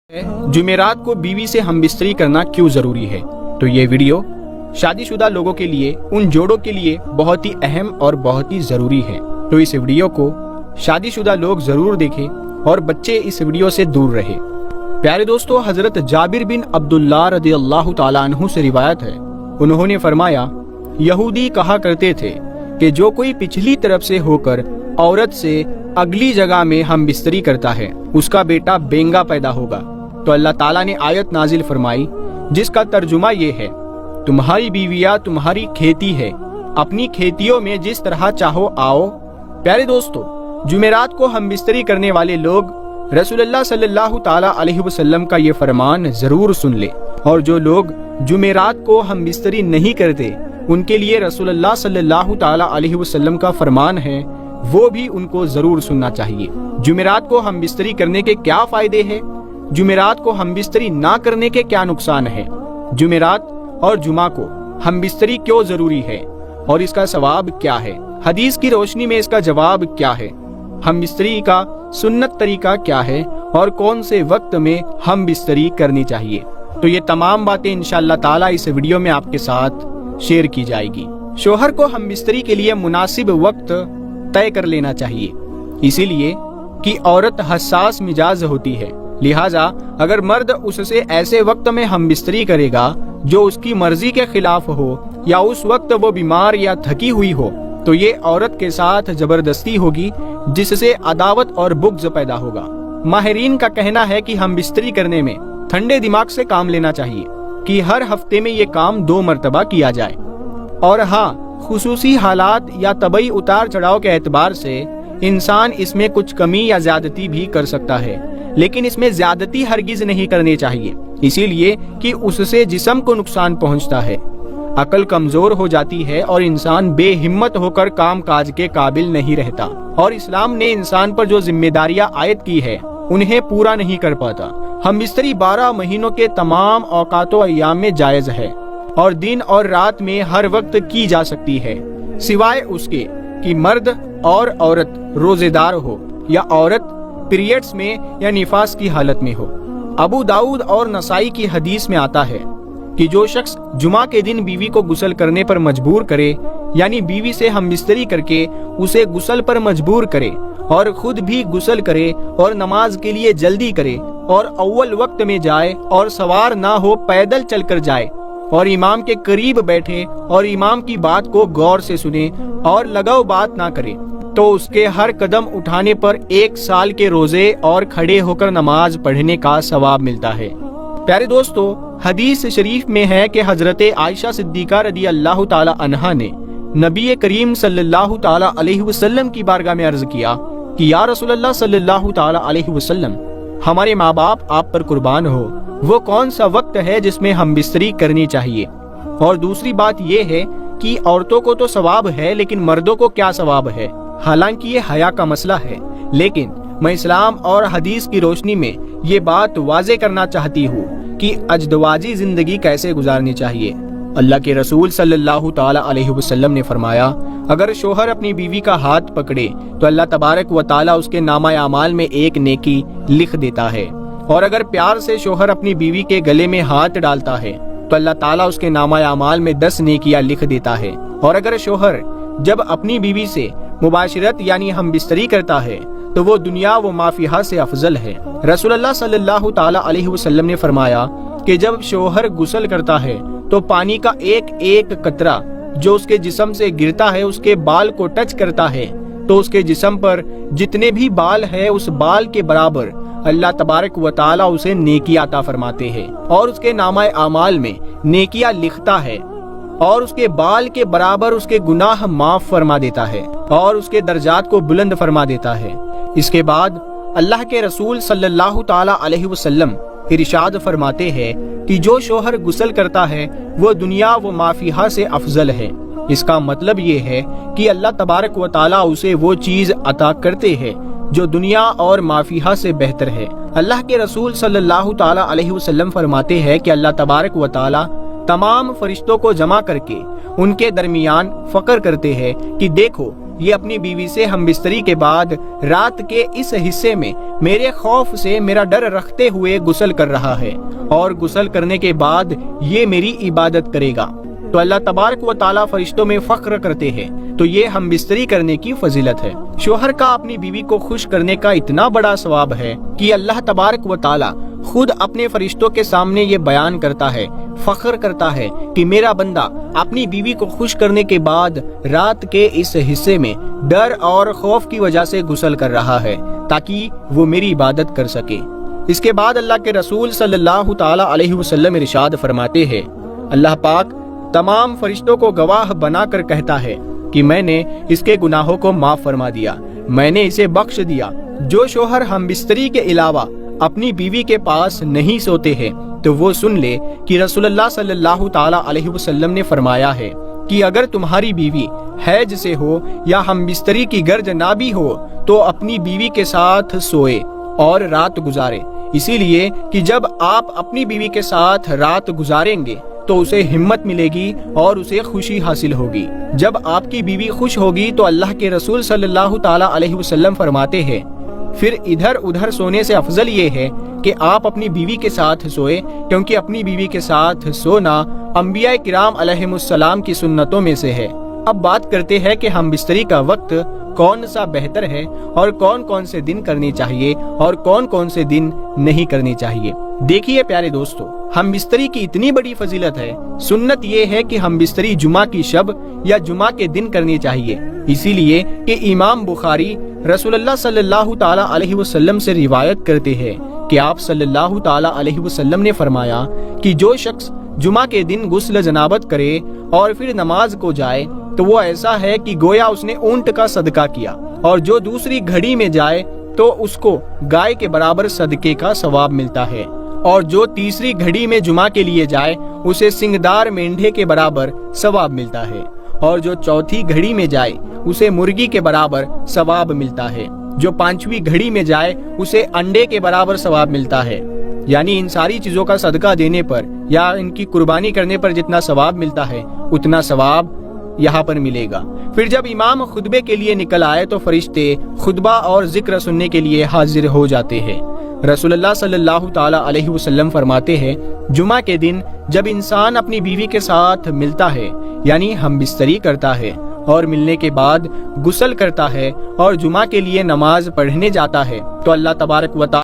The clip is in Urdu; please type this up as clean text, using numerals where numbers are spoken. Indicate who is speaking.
Speaker 1: جمعرات کو بیوی سے ہم بستری کرنا کیوں ضروری ہے؟ تو یہ ویڈیو شادی شدہ لوگوں کے لیے، ان جوڑوں کے لیے بہت ہی اہم اور بہت ہی ضروری ہے۔ تو اس ویڈیو کو شادی شدہ لوگ ضرور دیکھیں اور بچے اس ویڈیو سے دور رہے۔ پیارے دوستو، حضرت جابر بن عبداللہ رضی اللہ تعالیٰ عنہ سے روایت ہے، انہوں نے فرمایا، یہودی کہا کرتے تھے کہ جو کوئی پچھلی طرف سے ہو کر عورت سے اگلی جگہ میں ہم بستری کرتا ہے، اس کا بیٹا بینگا پیدا ہوگا۔ تو اللہ تعالیٰ نے آیت نازل فرمائی جس کا ترجمہ یہ ہے، تمہاری بیویاں تمہاری کھیتی ہے، اپنی کھیتیوں میں جس طرح چاہو آؤ۔ پیارے دوستو، جمعرات کو ہم بستری کرنے والے لوگ رسول اللہ صلی اللہ تعالیٰ علیہ وسلم کا یہ فرمان ضرور سن لے، اور جو لوگ جمعرات کو ہم بستری نہیں کرتے ان کے لیے رسول اللہ صلی اللہ تعالیٰ علیہ وسلم کا فرمان ہے، وہ بھی ان کو ضرور سننا چاہیے۔ جمعرات کو ہم بستری کرنے کے کیا فائدے ہیں؟ جمعرات کو ہم بستری نہ کرنے کے کیا نقصان ہے؟ جمعرات اور جمعہ کو ہم بستری کیوں ضروری ہے اور اس کا ثواب کیا ہے؟ حدیث کی روشنی میں اس کا جواب کیا ہے؟ ہم بستری کا سنت طریقہ کیا ہے اور کون سے وقت میں ہم بستری کرنی چاہیے؟ تو یہ تمام باتیں انشاءاللہ تعالیٰ اس ویڈیو میں آپ کے ساتھ شیئر کی جائے گی۔ شوہر کو ہم بستری کے لیے مناسب وقت طے کر لینا چاہیے، اسی لیے کہ عورت حساس مزاج ہوتی ہے، لہٰذا اگر مرد اس سے ایسے وقت میں ہم بستری کرے گا جو اس کی مرضی کے خلاف ہو، یا اس وقت وہ بیمار یا تھکی ہوئی ہو، تو یہ عورت کے ساتھ زبردستی ہوگی، جس سے عداوت اور بغض پیدا ہوگا۔ ماہرین کا کہنا ہے کہ ہم بستری کرنے میں ٹھنڈے دماغ سے کام لینا چاہیے کہ ہر ہفتے میں یہ کام 2 مرتبہ کیا جائے، اور ہاں، خصوصی حالات یا طبعی اتار چڑھاؤ کے اعتبار سے انسان اس میں کچھ کمی یا زیادتی بھی کر سکتا ہے، لیکن اس میں زیادتی ہرگز نہیں کرنی چاہیے، اسی لیے کہ اس سے جسم کو نقصان پہنچتا ہے، عقل کمزور ہو جاتی ہے اور انسان بے ہمت ہو کر کام کاج کے قابل نہیں رہتا، اور اسلام نے انسان پر جو ذمہ داریاں عائد کی ہے انہیں پورا نہیں کر پاتا۔ ہم بستری 12 مہینوں کے تمام اوقات و ایام میں جائز ہے، اور دن اور رات میں ہر وقت کی جا سکتی ہے، سوائے اس کے کہ مرد اور عورت روزے دار ہو، یا عورت پیریڈز میں یا نفاس کی حالت میں ہو۔ ابو داؤد اور نسائی کی حدیث میں آتا ہے کہ جو شخص جمعہ کے دن بیوی کو غسل کرنے پر مجبور کرے، یعنی بیوی سے ہم بستری کر کے اسے غسل پر مجبور کرے اور خود بھی غسل کرے اور نماز کے لیے جلدی کرے اور اول وقت میں جائے اور سوار نہ ہو، پیدل چل کر جائے اور امام کے قریب بیٹھے اور امام کی بات کو غور سے سنے اور لگاؤ بات نہ کرے، تو اس کے ہر قدم اٹھانے پر 1 سال کے روزے اور کھڑے ہو کر نماز پڑھنے کا ثواب ملتا ہے۔ پیارے دوستو، حدیث شریف میں ہے کہ حضرت عائشہ صدیقہ رضی اللہ تعالی عنہا نے نبی کریم صلی اللہ تعالی علیہ وسلم کی بارگاہ میں عرض کیا کہ یا رسول اللہ صلی اللہ تعالی علیہ وسلم، ہمارے ماں باپ آپ پر قربان ہو، وہ کون سا وقت ہے جس میں ہم بستری کرنی چاہیے؟ اور دوسری بات یہ ہے کہ عورتوں کو تو ثواب ہے، لیکن مردوں کو کیا ثواب ہے؟ حالانکہ یہ حیا کا مسئلہ ہے، لیکن میں اسلام اور حدیث کی روشنی میں یہ بات واضح کرنا چاہتی ہوں کہ ازدواجی زندگی کیسے گزارنی چاہیے۔ اللہ کے رسول صلی اللہ تعالی علیہ وسلم نے فرمایا، اگر شوہر اپنی بیوی کا ہاتھ پکڑے تو اللہ تبارک و تعالی اس کے نامہ اعمال میں 1 نیکی لکھ دیتا ہے، اور اگر پیار سے شوہر اپنی بیوی کے گلے میں ہاتھ ڈالتا ہے تو اللہ تعالیٰ اس کے نامہ اعمال میں 10 نیکیاں لکھ دیتا ہے، اور اگر شوہر جب اپنی بیوی سے مباشرت یعنی ہم بستری کرتا ہے تو وہ دنیا و ما فیہا سے افضل ہے۔ رسول اللہ صلی اللہ تعالی علیہ وسلم نے فرمایا کہ جب شوہر غسل کرتا ہے تو پانی کا ایک قطرہ جو اس کے جسم سے گرتا ہے اس کے بال کو ٹچ کرتا ہے، تو اس کے جسم پر جتنے بھی بال ہے اس بال کے برابر اللہ تبارک و تعالی اسے نیکی عطا فرماتے ہیں، اور اس کے نامہ اعمال میں نیکیاں لکھتا ہے، اور اس کے بال کے برابر اس کے گناہ معاف فرما دیتا ہے اور اس کے درجات کو بلند فرما دیتا ہے۔ اس کے بعد اللہ کے رسول صلی اللہ تعالی علیہ وسلم ارشاد فرماتے ہیں کہ جو شوہر غسل کرتا ہے وہ دنیا و ما فیہا سے افضل ہے۔ اس کا مطلب یہ ہے کہ اللہ تبارک و تعالی اسے وہ چیز عطا کرتے ہیں جو دنیا اور ما فیہا سے بہتر ہے۔ اللہ کے رسول صلی اللہ تعالی علیہ وسلم فرماتے ہیں کہ اللہ تبارک و تعالی تمام فرشتوں کو جمع کر کے ان کے درمیان فخر کرتے ہیں کہ دیکھو، یہ اپنی بیوی سے ہم بستری کے بعد رات کے اس حصے میں میرے خوف سے میرا ڈر رکھتے ہوئے غسل کر رہا ہے، اور غسل کرنے کے بعد یہ میری عبادت کرے گا، تو اللہ تبارک و تعالیٰ فرشتوں میں فخر کرتے ہیں۔ تو یہ ہم بستری کرنے کی فضیلت ہے۔ شوہر کا اپنی بیوی کو خوش کرنے کا اتنا بڑا ثواب ہے کہ اللہ تبارک و تعالیٰ خود اپنے فرشتوں کے سامنے یہ بیان کرتا ہے، فخر کرتا ہے کہ میرا بندہ اپنی بیوی کو خوش کرنے کے بعد رات کے اس حصے میں ڈر اور خوف کی وجہ سے غسل کر رہا ہے تاکہ وہ میری عبادت کر سکے۔ اس کے بعد اللہ کے رسول صلی اللہ تعالی علیہ وسلم ارشاد فرماتے ہیں، اللہ پاک تمام فرشتوں کو گواہ بنا کر کہتا ہے کہ میں نے اس کے گناہوں کو معاف فرما دیا، میں نے اسے بخش دیا۔ جو شوہر ہم بستری کے علاوہ اپنی بیوی کے پاس نہیں سوتے ہیں تو وہ سن لے کہ رسول اللہ صلی اللہ تعالی علیہ وسلم نے فرمایا ہے کہ اگر تمہاری بیوی حیض سے ہو یا ہم بستری کی گرج نہ بھی ہو تو اپنی بیوی کے ساتھ سوئے اور رات گزارے، اسی لیے کہ جب آپ اپنی بیوی کے ساتھ رات گزاریں گے تو اسے ہمت ملے گی اور اسے خوشی حاصل ہوگی۔ جب آپ کی بیوی خوش ہوگی تو اللہ کے رسول صلی اللہ تعالی علیہ وسلم فرماتے ہیں پھر ادھر ادھر سونے سے افضل یہ ہے کہ آپ اپنی بیوی کے ساتھ سوئے، کیونکہ اپنی بیوی کے ساتھ سونا انبیاء کرام علیہم السلام کی سنتوں میں سے ہے۔ اب بات کرتے ہیں کہ ہم بستری کا وقت کون سا بہتر ہے اور کون کون سے دن کرنی چاہیے اور کون کون سے دن نہیں کرنی چاہیے۔ دیکھیے پیارے دوستو، ہم بستری کی اتنی بڑی فضیلت ہے۔ سنت یہ ہے کہ ہم بستری جمعہ کی شب یا جمعہ کے دن کرنی چاہیے، اسی لیے کہ امام بخاری رسول اللہ صلی اللہ تعالی علیہ وسلم سے روایت کرتے ہیں کہ آپ صلی اللہ تعالی علیہ وسلم نے فرمایا کہ جو شخص جمعہ کے دن غسل جنابت کرے اور پھر نماز کو جائے تو وہ ایسا ہے کہ گویا اس نے اونٹ کا صدقہ کیا، اور جو دوسری گھڑی میں جائے تو اس کو گائے کے برابر صدقے کا ثواب ملتا ہے، اور جو تیسری گھڑی میں جمعہ کے لیے جائے اسے سنگدار مینڈھے کے برابر ثواب ملتا ہے، اور جو چوتھی گھڑی میں جائے اسے مرغی کے برابر ثواب ملتا ہے، جو پانچویں گھڑی میں جائے اسے انڈے کے برابر ثواب ملتا ہے۔ یعنی ان ساری چیزوں کا صدقہ دینے پر یا ان کی قربانی کرنے پر جتنا ثواب ملتا ہے اتنا ثواب یہاں پر ملے گا۔ پھر جب امام خطبے کے لیے نکل آئے تو فرشتے خطبہ اور ذکر سننے کے لیے حاضر ہو جاتے ہیں۔ رسول اللہ صلی اللہ تعالی علیہ وسلم فرماتے ہیں، جمعہ کے دن جب انسان اپنی بیوی کے ساتھ ملتا ہے یعنی ہم بستری کرتا ہے اور ملنے کے بعد غسل کرتا ہے اور جمعہ کے لیے نماز پڑھنے جاتا ہے تو اللہ تبارک و تعالی